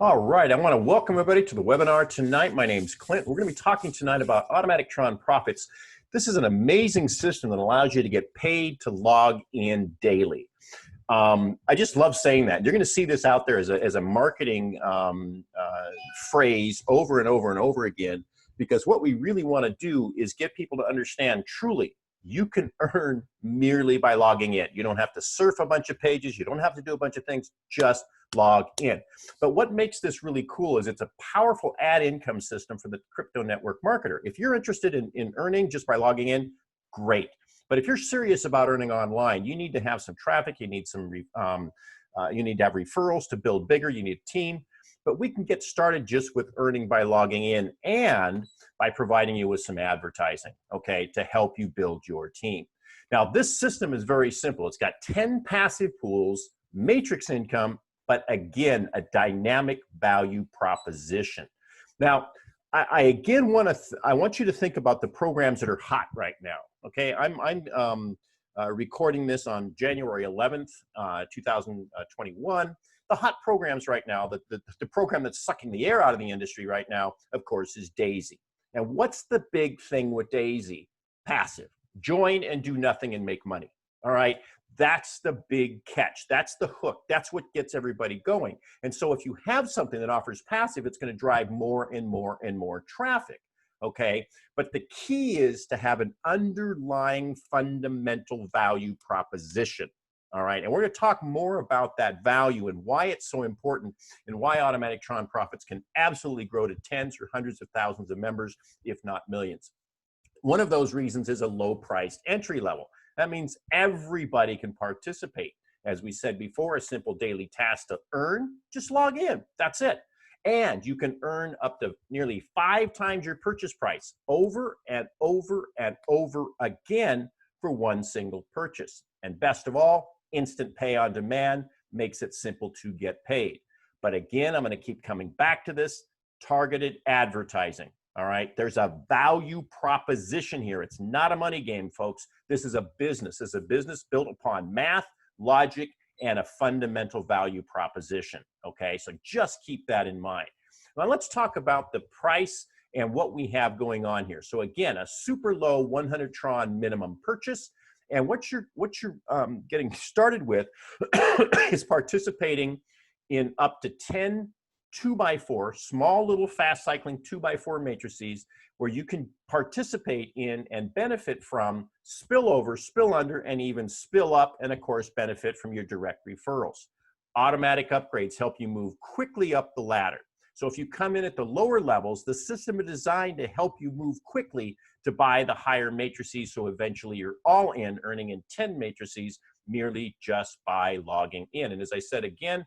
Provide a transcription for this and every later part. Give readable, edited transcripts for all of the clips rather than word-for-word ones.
All right, I want to welcome everybody to the webinar tonight. My name's Clint. We're going to be talking tonight about automatic Tron profits. This is an amazing system that allows you to get paid to log in daily. I just love saying that. You're going to see this out there as a marketing phrase over and over and over again, because what we really want to do is get people to understand truly you can earn merely by logging in. You don't have to surf a bunch of pages. You don't have to do a bunch of things. Just log in. But what makes this really cool is it's a powerful ad income system for the crypto network marketer. If you're interested in earning just by logging in, great. But if you're serious about earning online, you need to have some traffic. You need you need to have referrals to build bigger. You need a team. But we can get started just with earning by logging in and by providing you with some advertising, okay, to help you build your team. Now, this system is very simple. It's got 10 passive pools, matrix income, but again, a dynamic value proposition. Now, I again I want you to think about the programs that are hot right now. Okay, I'm recording this on January 11th, 2021. The hot programs right now, the program that's sucking the air out of the industry right now, of course, is Daisy. And what's the big thing with Daisy? Passive. Join and do nothing and make money. All right. That's the big catch. That's the hook. That's what gets everybody going. And so if you have something that offers passive, it's going to drive more and more and more traffic. Okay. But the key is to have an underlying fundamental value proposition. All right. And we're going to talk more about that value and why it's so important and why automatic Tron profits can absolutely grow to tens or hundreds of thousands of members, if not millions. One of those reasons is a low priced entry level. That means everybody can participate. As we said before, a simple daily task to earn, just log in. That's it. And you can earn up to nearly 5 times your purchase price over and over and over again for one single purchase. And best of all, instant pay on demand makes it simple to get paid. But again, I'm going to keep coming back to this, targeted advertising. All right, there's a value proposition here. It's not a money game, folks. This is a business. This is a business built upon math, logic, and a fundamental value proposition. Okay, so just keep that in mind. Now let's talk about the price and what we have going on here. So again, a super low 100 Tron minimum purchase. And what you're getting started with is participating in up to 10 2x4, small little fast cycling 2x4 matrices where you can participate in and benefit from spillover, spill under, and even spill up, and of course benefit from your direct referrals. Automatic upgrades help you move quickly up the ladder. So if you come in at the lower levels, the system is designed to help you move quickly to buy the higher matrices, so eventually you're all in, earning in 10 matrices merely just by logging in. And as I said again,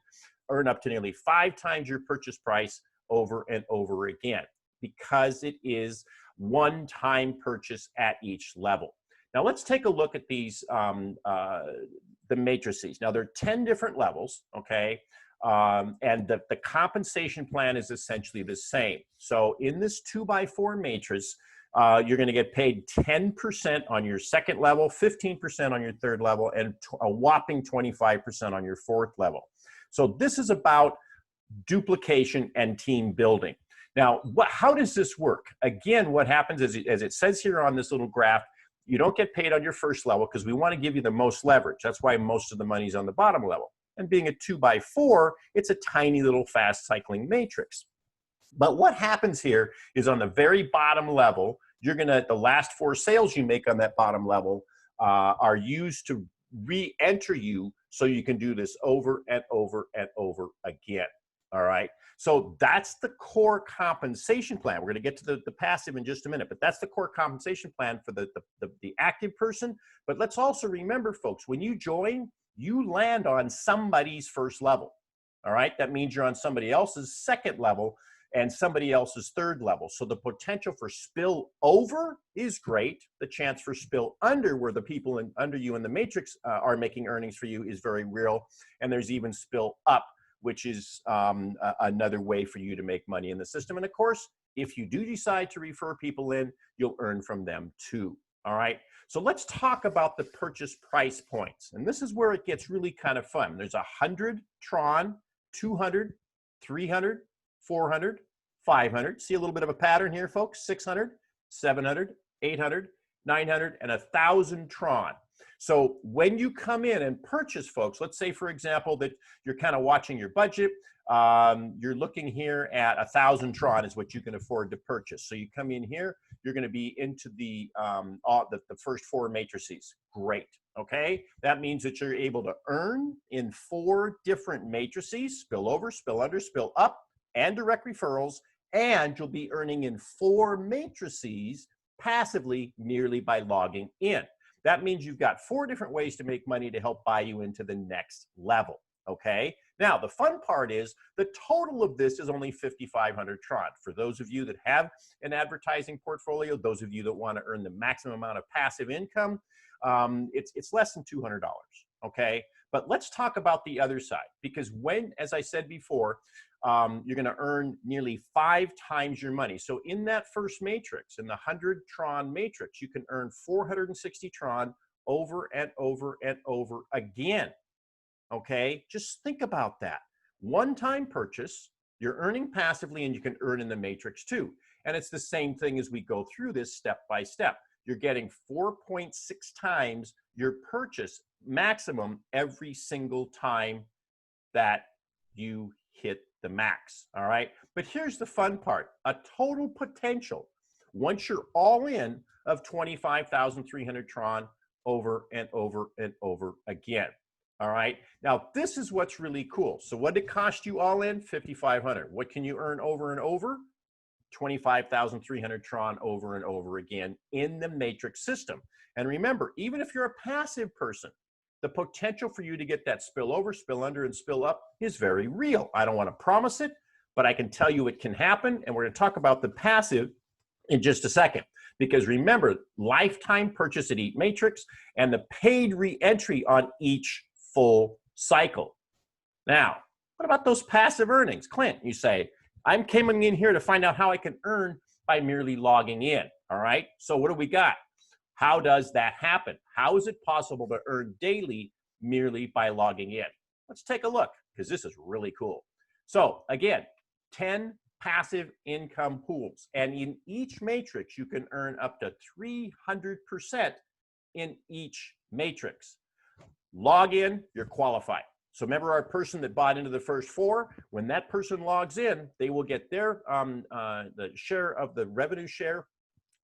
earn up to nearly 5 times your purchase price over and over again, because it is one-time purchase at each level. Now let's take a look at these, the matrices. Now there are 10 different levels, okay? And the compensation plan is essentially the same. So in this 2x4 matrix, you're going to get paid 10% on your second level, 15% on your third level, and a whopping 25% on your fourth level. So this is about duplication and team building. Now, how does this work? Again, what happens is, as it says here on this little graph, you don't get paid on your first level because we want to give you the most leverage. That's why most of the money is on the bottom level. And being a 2x4, it's a tiny little fast cycling matrix. But what happens here is on the very bottom level, you're going to, the last 4 sales you make on that bottom level are used to re-enter you so you can do this over and over and over again. All right. So that's the core compensation plan. We're going to get to the passive in just a minute, but that's the core compensation plan for the active person. But let's also remember, folks, when you join, you land on somebody's first level. All right. That means you're on somebody else's second level and somebody else's third level. So the potential for spill over is great. The chance for spill under, where the people under you in the matrix are making earnings for you, is very real. And there's even spill up, which is another way for you to make money in the system. And of course, if you do decide to refer people in, you'll earn from them too. All right. So let's talk about the purchase price points. And this is where it gets really kind of fun. There's 100 Tron, 200, 300, 400, 500. See a little bit of a pattern here, folks? 600, 700, 800, 900, and 1,000 Tron. So when you come in and purchase, folks, let's say, for example, that you're kind of watching your budget. You're looking here at 1,000 Tron is what you can afford to purchase. So you come in here, you're going to be into the first 4 matrices. Great. Okay. That means that you're able to earn in 4 different matrices: spill over, spill under, spill up, and direct referrals. And you'll be earning in 4 matrices passively merely by logging in. That means you've got 4 different ways to make money to help buy you into the next level. Okay. Now, the fun part is the total of this is only 5,500 Tron. For those of you that have an advertising portfolio, those of you that want to earn the maximum amount of passive income, it's less than $200. Okay. But let's talk about the other side, because when, as I said before, you're going to earn nearly 5 times your money. So in that first matrix, in the 100 Tron matrix, you can earn 460 Tron over and over and over again. Okay, just think about that. One-time purchase, you're earning passively, and you can earn in the matrix too. And it's the same thing as we go through this step by step. You're getting 4.6 times your purchase maximum every single time that you hit the max. All right, but here's the fun part: a total potential, once you're all in, of 25,300 Tron over and over and over again. All right, now this is what's really cool. So what did it cost you all in? 5,500. What can you earn over and over? 25,300 Tron over and over again in the matrix system. And remember, even if you're a passive person, the potential for you to get that spill over, spill under, and spill up is very real. I don't want to promise it, but I can tell you it can happen. And we're going to talk about the passive in just a second. Because remember, lifetime purchase at each matrix and the paid re-entry on each full cycle. Now, what about those passive earnings? Clint, you say, I'm coming in here to find out how I can earn by merely logging in. All right, so what do we got? How does that happen? How is it possible to earn daily merely by logging in? Let's take a look, because this is really cool. So again, 10 passive income pools. And in each matrix, you can earn up to 300% in each matrix. Log in, you're qualified. So remember our person that bought into the first 4, when that person logs in, they will get their the share of the revenue share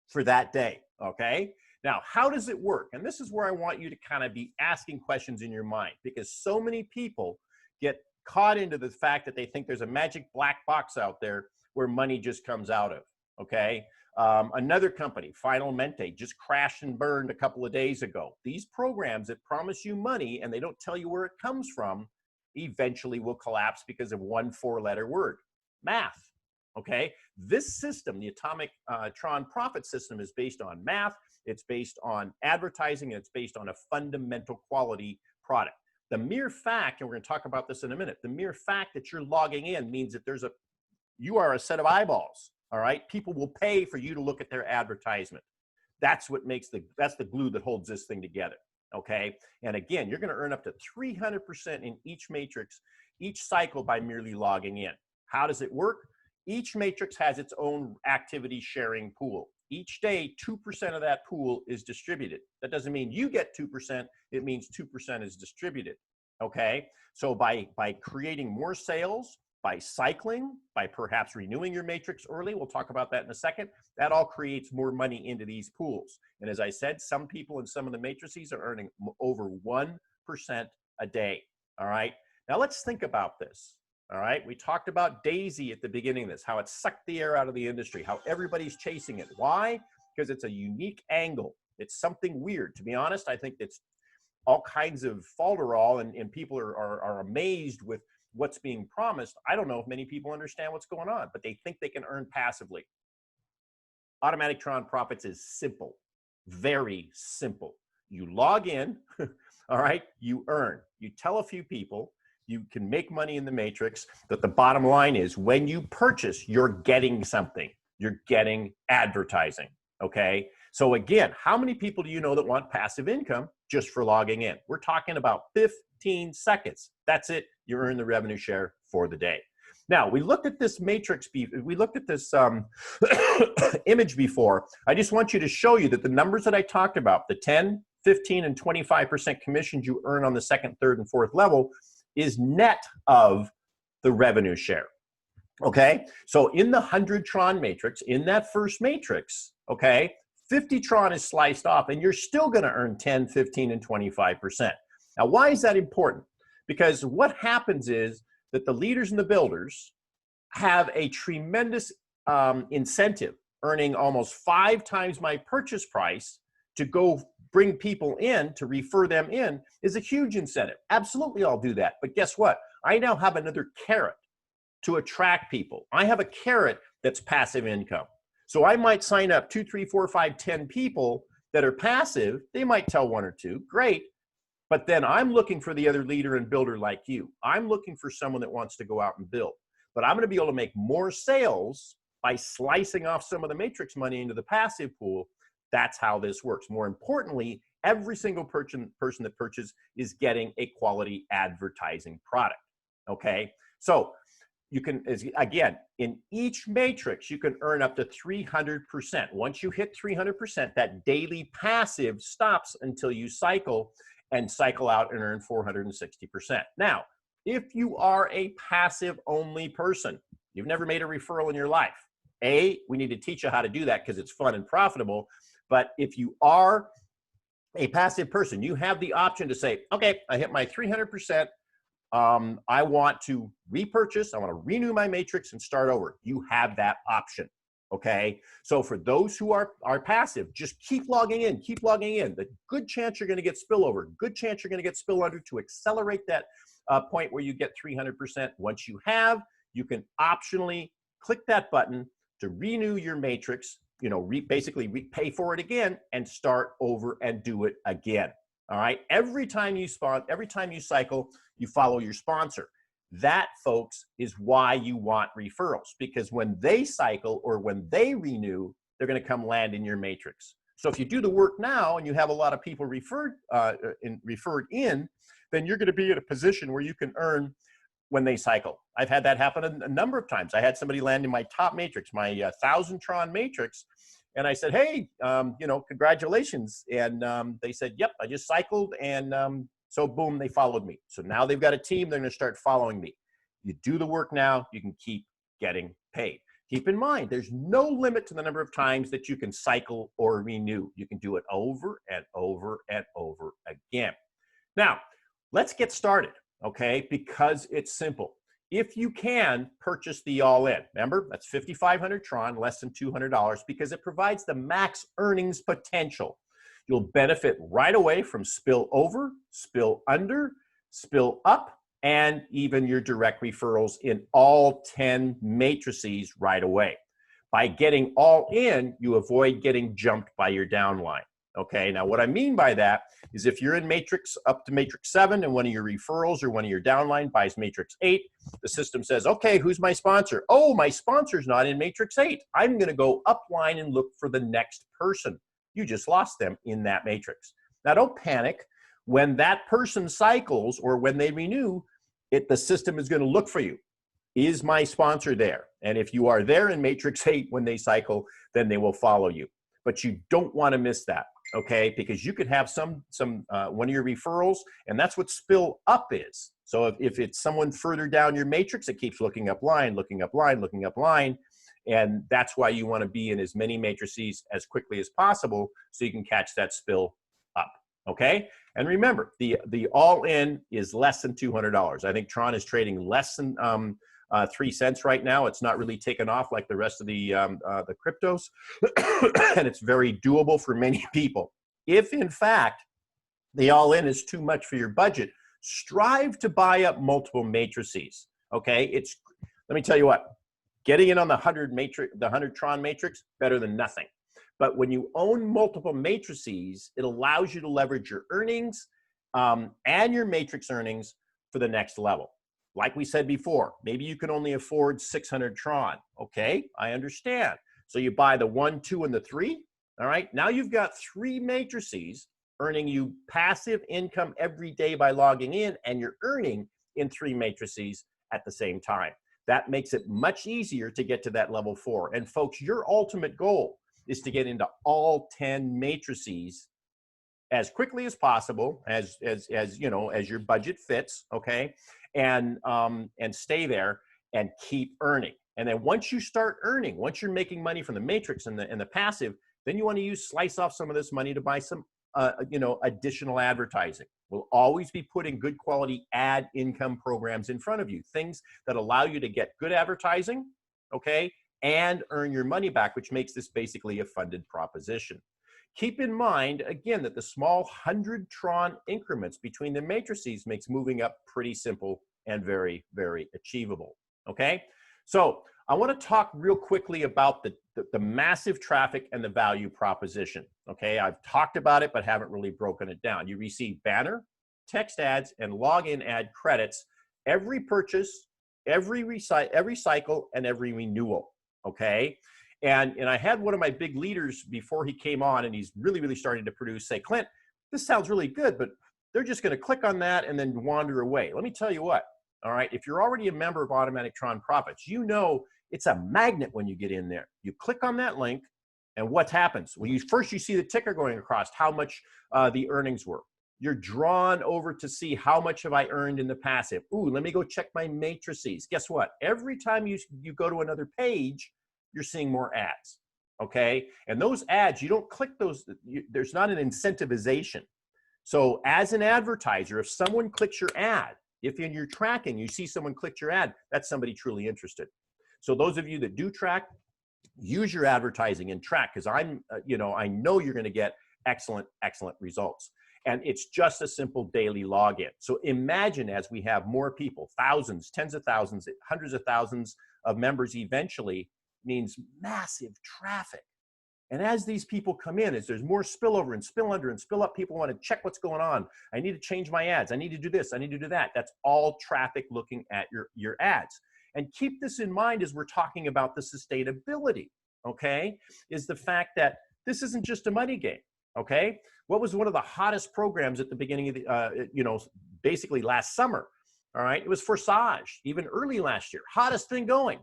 for that day, okay? Now, how does it work? And this is where I want you to kind of be asking questions in your mind, because so many people get caught into the fact that they think there's a magic black box out there where money just comes out of, okay? Another company, Final Mente, just crashed and burned a couple of days ago. These programs that promise you money and they don't tell you where it comes from eventually will collapse because of one 4-letter word: math. Okay, this system, the Atomic Tron Profit System, is based on math, it's based on advertising, and it's based on a fundamental quality product. The mere fact, and we're going to talk about this in a minute, the mere fact that you're logging in means that you are a set of eyeballs. All right, people will pay for you to look at their advertisement. That's what makes that's the glue that holds this thing together. Okay, and again, you're going to earn up to 300% in each matrix, each cycle, by merely logging in. How does it work? Each matrix has its own activity sharing pool. Each day, 2% of that pool is distributed. That doesn't mean you get 2%. It means 2% is distributed. Okay, so by creating more sales, by cycling, by perhaps renewing your matrix early, we'll talk about that in a second, that all creates more money into these pools. And as I said, some people in some of the matrices are earning over 1% a day. All right, now let's think about this. All right, we talked about Daisy at the beginning of this, how it sucked the air out of the industry, how everybody's chasing it. Why? Because it's a unique angle. It's something weird. To be honest, I think it's all kinds of falderall, and people are amazed with what's being promised. I don't know if many people understand what's going on, but they think they can earn passively. Automatic Tron Profits is simple, very simple. You log in, all right, you earn. You tell a few people, you can make money in the matrix, but the bottom line is when you purchase, you're getting something. You're getting advertising, okay? So again, how many people do you know that want passive income just for logging in? We're talking about 15 seconds. That's it. You earn the revenue share for the day. Now, we looked at this matrix, we looked at this image before. I just want you to show you that the numbers that I talked about, the 10, 15, and 25% commissions you earn on the second, third, and fourth level is net of the revenue share. Okay, so in the 100 Tron matrix, in that first matrix, okay, 50 Tron is sliced off and you're still going to earn 10, 15, and 25%. Now, why is that important? Because what happens is that the leaders and the builders have a tremendous incentive, earning almost 5 times my purchase price to go bring people in, to refer them in, is a huge incentive. Absolutely, I'll do that. But guess what? I now have another carrot to attract people. I have a carrot that's passive income. So I might sign up 2, 3, 4, 5, 10 people that are passive. They might tell 1 or 2, great. But then I'm looking for the other leader and builder like you. I'm looking for someone that wants to go out and build. But I'm going to be able to make more sales by slicing off some of the matrix money into the passive pool. That's how this works. More importantly, every single person that purchases is getting a quality advertising product. Okay, so you can, again, in each matrix, you can earn up to 300%. Once you hit 300%, that daily passive stops until you cycle and cycle out and earn 460%. Now, if you are a passive only person, you've never made a referral in your life, we need to teach you how to do that because it's fun and profitable. But if you are a passive person, you have the option to say, okay, I hit my 300%. I want to repurchase, I want to renew my matrix and start over. You have that option, okay? So for those who are passive, just keep logging in, keep logging in. The good chance you're going to get spillover, good chance you're going to get spill under to accelerate that point where you get 300%. Once you have, you can optionally click that button to renew your matrix, you know, basically pay for it again and start over and do it again. All right, every time you cycle, you follow your sponsor. That, folks, is why you want referrals, because when they cycle or when they renew, they're going to come land in your matrix. So if you do the work now and you have a lot of people referred in, then you're going to be in a position where you can earn when they cycle. I've had that happen a number of times. I had somebody land in my top matrix, my 1,000 Tron matrix. And I said, hey, you know, congratulations. And they said, yep, I just cycled. And so boom, they followed me. So now they've got a team. They're going to start following me. You do the work now, you can keep getting paid. Keep in mind, there's no limit to the number of times that you can cycle or renew. You can do it over and over and over again. Now, let's get started, okay? Because it's simple. If you can, purchase the all-in. Remember, that's 5,500 Tron, less than $200, because it provides the max earnings potential. You'll benefit right away from spill over, spill under, spill up, and even your direct referrals in all 10 matrices right away. By getting all in, you avoid getting jumped by your downline. Okay, now what I mean by that is if you're in matrix up to matrix 7 and one of your referrals or one of your downline buys matrix 8, the system says, okay, who's my sponsor? Oh, my sponsor's not in matrix 8. I'm going to go upline and look for the next person. You just lost them in that matrix. Now don't panic. When that person cycles or when they renew, the system is going to look for you. Is my sponsor there? And if you are there in matrix 8 when they cycle, then they will follow you. But you don't want to miss that. Okay, because you could have one of your referrals, and that's what spill up is. So if it's someone further down your matrix, it keeps looking up line, looking up line, looking up line, and that's why you want to be in as many matrices as quickly as possible so you can catch that spill up. Okay, and remember, the all-in is less than $200. I think Tron is trading less than 3 cents right now. It's not really taken off like the rest of the cryptos, and it's very doable for many people. If in fact the all-in is too much for your budget, strive to buy up multiple matrices. Okay, let me tell you what, getting in on the 100 Tron matrix, better than nothing. But when you own multiple matrices, it allows you to leverage your earnings and your matrix earnings for the next level. Like we said before, maybe you can only afford 600 Tron. Okay, I understand. So you buy the 1, 2, and the 3. All right, now you've got 3 matrices earning you passive income every day by logging in, and you're earning in 3 matrices at the same time. That makes it much easier to get to that level 4. And folks, your ultimate goal is to get into all 10 matrices as quickly as possible, as you know, as your budget fits, okay, and stay there and keep earning. And then once you start earning, once you're making money from the matrix and the passive, then you want to slice off some of this money to buy some you know, additional advertising. We'll always be putting good quality ad income programs in front of you, things that allow you to get good advertising, okay, and earn your money back, which makes this basically a funded proposition. Keep in mind, again, that the small 100 Tron increments between the matrices makes moving up pretty simple and very, very achievable, okay? So I want to talk real quickly about the massive traffic and the value proposition, okay? I've talked about it, but haven't really broken it down. You receive banner, text ads, and login ad credits every purchase, every cycle, and every renewal, okay? And I had one of my big leaders before he came on, and he's really, really starting to produce, say, Clint, this sounds really good, but they're just going to click on that and then wander away. Let me tell you what, all right, if you're already a member of Automatic Tron Profits, you know it's a magnet when you get in there. You click on that link, and what happens? Well, first you see the ticker going across, how much the earnings were. You're drawn over to see how much have I earned in the passive. Ooh, let me go check my matrices. Guess what? Every time you go to another page, you're seeing more ads, okay? And those ads, you don't click those, there's not an incentivization. So as an advertiser, if someone clicks your ad, if in your tracking you see someone click your ad, that's somebody truly interested. So those of you that do track, use your advertising and track, because you know, I know you're gonna get excellent, excellent results. And it's just a simple daily login. So imagine as we have more people, thousands, tens of thousands, hundreds of thousands of members eventually, means massive traffic. And as these people come in, as there's more spillover and spill under and spill up, people want to check what's going on. I need to change my ads. I need to do this. I need to do that. That's all traffic looking at your ads. And keep this in mind as we're talking about the sustainability, okay, is the fact that this isn't just a money game, okay? What was one of the hottest programs at the beginning of the, you know, basically last summer, all right? It was Forsage, even early last year. Hottest thing going.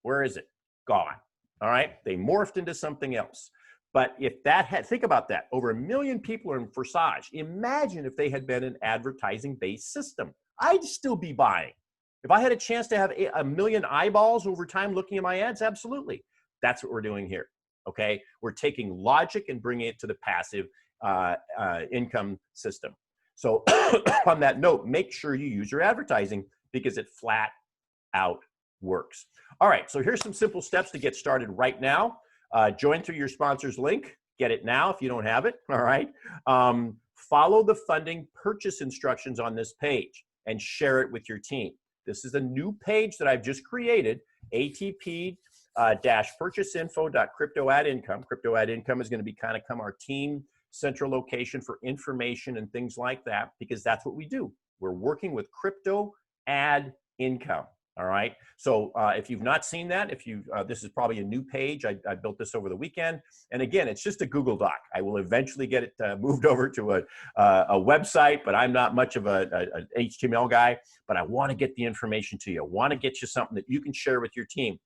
Where is it? Gone. All right, they morphed into something else. But if that had, think about that, over 1 million people are in Forsage. Imagine if they had been an advertising-based system. I'd still be buying. If I had a chance to have 1 million eyeballs over time looking at my ads, absolutely. That's what we're doing here, okay? We're taking logic and bringing it to the passive income system. So on that note, make sure you use your advertising because it flat out works. All right, so here's some simple steps to get started right now. Join through your sponsor's link. Get it now if you don't have it, all right? Follow the funding purchase instructions on this page and share it with your team. This is a new page that I've just created, ATP-purchaseinfo.cryptoadincome. Crypto ad income is going to become our team central location for information and things like that, because that's what we do. We're working with crypto ad income. All right. So if you've not seen that, this is probably a new page. I built this over the weekend. And again, it's just a Google Doc. I will eventually get it moved over to a website, but I'm not much of an HTML guy, but I want to get the information to you. I want to get you something that you can share with your team.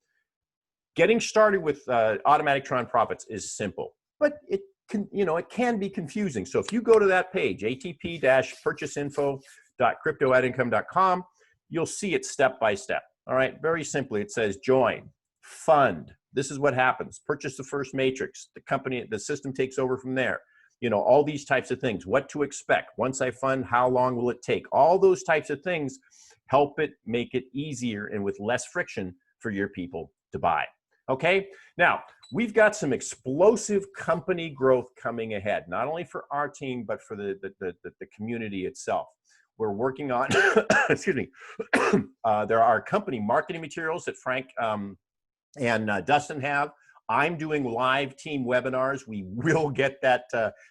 Getting started with Automatic Tron Profits is simple, but it can be confusing. So if you go to that page, atp-purchaseinfo.cryptoadincome.com, you'll see it step by step. All right, very simply, it says join, fund. This is what happens. Purchase the first matrix. The system takes over from there. You know, all these types of things. What to expect. Once I fund, how long will it take? All those types of things help it make it easier and with less friction for your people to buy. Okay, now we've got some explosive company growth coming ahead, not only for our team, but for the community itself. We're working on, excuse me, there are company marketing materials that Frank and Dustin have. I'm doing live team webinars. We will get that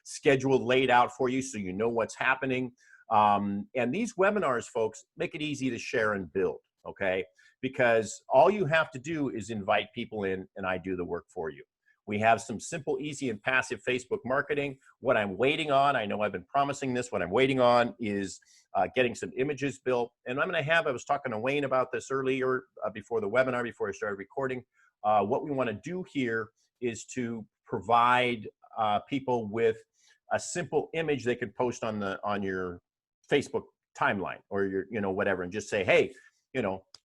schedule laid out for you so you know what's happening. And these webinars, folks, make it easy to share and build, okay? Because all you have to do is invite people in and I do the work for you. We have some simple, easy, and passive Facebook marketing. What I'm waiting on, I know I've been promising this, what I'm waiting on is getting some images built. And I'm going to have, I was talking to Wayne about this earlier before the webinar, before I started recording. What we want to do here is to provide people with a simple image they can post on your Facebook timeline or your, whatever, and just say, hey,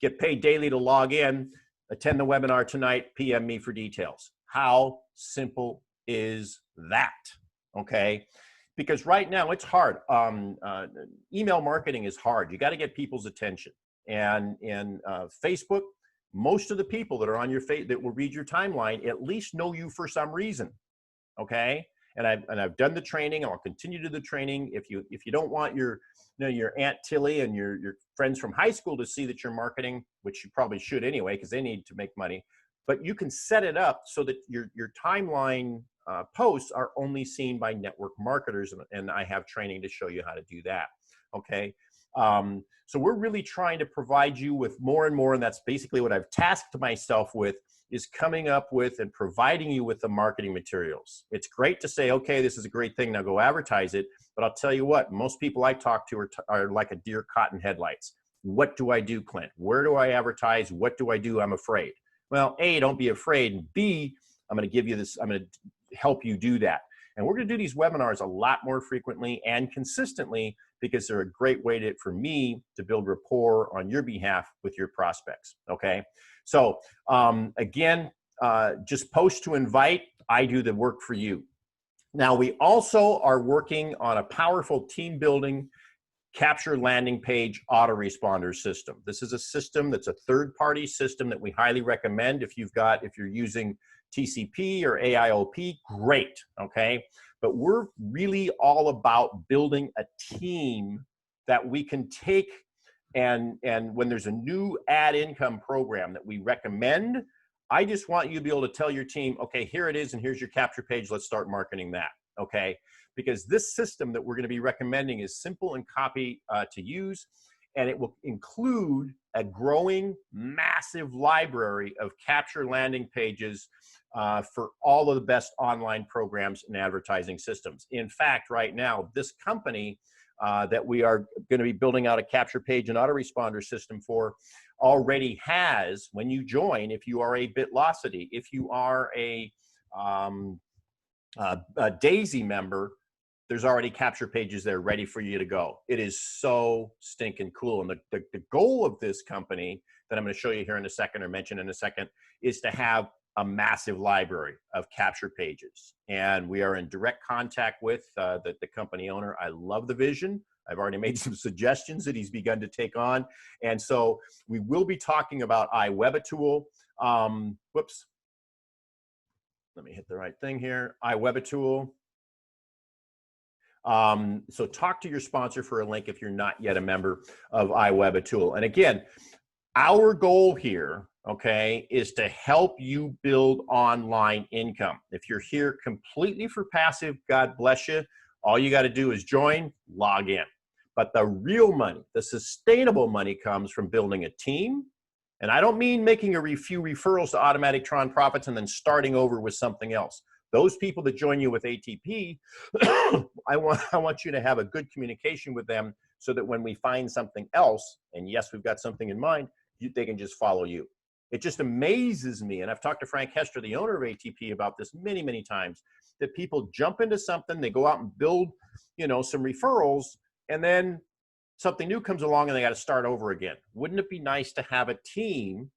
get paid daily to log in, attend the webinar tonight, PM me for details. How simple is that? Okay. Because right now it's hard. Email marketing is hard. You got to get people's attention. And in Facebook, most of the people that are on your that will read your timeline at least know you for some reason. Okay. And I've done the training. I'll continue to do the training. If you don't want your Aunt Tilly and your friends from high school to see that you're marketing, which you probably should anyway, because they need to make money, but you can set it up so that your timeline posts are only seen by network marketers, and I have training to show you how to do that. Okay. So we're really trying to provide you with more and more, and that's basically what I've tasked myself with, is coming up with and providing you with the marketing materials. It's great to say, okay, this is a great thing, now go advertise it. But I'll tell you what, most people I talk to are like a deer caught in headlights. What do I do, Clint? Where do I advertise? What do I do? I'm afraid. Well, A, don't be afraid. And B, I'm going to give you this, I'm going to help you do that. And we're going to do these webinars a lot more frequently and consistently because they're a great way for me to build rapport on your behalf with your prospects. Okay. So again, just post to invite. I do the work for you. Now, we also are working on a powerful team building capture landing page autoresponder system. This is a system that's a third-party system that we highly recommend if you're using TCP or AIOP, great, okay? But we're really all about building a team that we can take and when there's a new ad income program that we recommend, I just want you to be able to tell your team, okay, here it is, and here's your capture page. Let's start marketing that, okay? Because this system that we're going to be recommending is simple and copy to use, and it will include a growing, massive library of capture landing pages for all of the best online programs and advertising systems. In fact, right now, this company that we are going to be building out a capture page and autoresponder system for already has, when you join, if you are a Bitlocity, if you are a Daisy member, there's already capture pages there ready for you to go. It is so stinking cool. And the goal of this company that I'm going to show you here in a second, or mention in a second, is to have a massive library of capture pages. And we are in direct contact with the company owner. I love the vision. I've already made some suggestions that he's begun to take on. And so we will be talking about iWebAtool. Whoops. Let me hit the right thing here. iWebAtool. So talk to your sponsor for a link if you're not yet a member of iWebAtool. And again, our goal here, okay, is to help you build online income. If you're here completely for passive, God bless you. All you got to do is join, log in. But the real money, the sustainable money, comes from building a team. And I don't mean making a few referrals to Automatic Tron Profits and then starting over with something else. Those people that join you with ATP, I want you to have a good communication with them so that when we find something else, and yes, we've got something in mind, they can just follow you. It just amazes me, and I've talked to Frank Hester, the owner of ATP, about this many, many times, that people jump into something, they go out and build, some referrals, and then something new comes along and they got to start over again. Wouldn't it be nice to have a team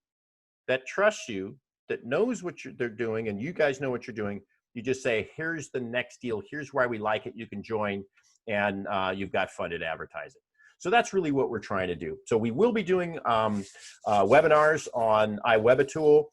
that trusts you, that knows what they're doing, and you guys know what you're doing? You just say, here's the next deal, here's why we like it, you can join, and you've got funded advertising. So that's really what we're trying to do. So we will be doing webinars on iWebAtool.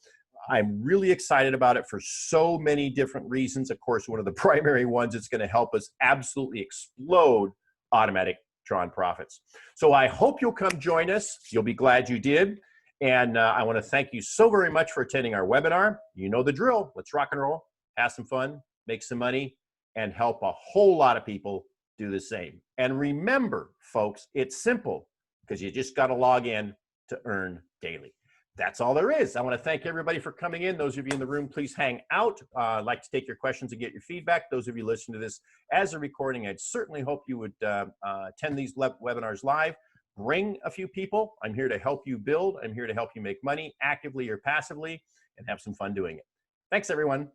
I'm really excited about it for so many different reasons. Of course, one of the primary ones is going to help us absolutely explode Automatic Tron Profits. So I hope you'll come join us. You'll be glad you did. And I want to thank you so very much for attending our webinar. You know the drill. Let's rock and roll, have some fun, make some money, and help a whole lot of people do the same. And remember, folks, it's simple, because you just got to log in to earn daily. That's all there is. I want to thank everybody for coming in. Those of you in the room, please hang out. I'd like to take your questions and get your feedback. Those of you listening to this as a recording, I'd certainly hope you would attend these webinars live. Bring a few people. I'm here to help you build. I'm here to help you make money actively or passively and have some fun doing it. Thanks, everyone.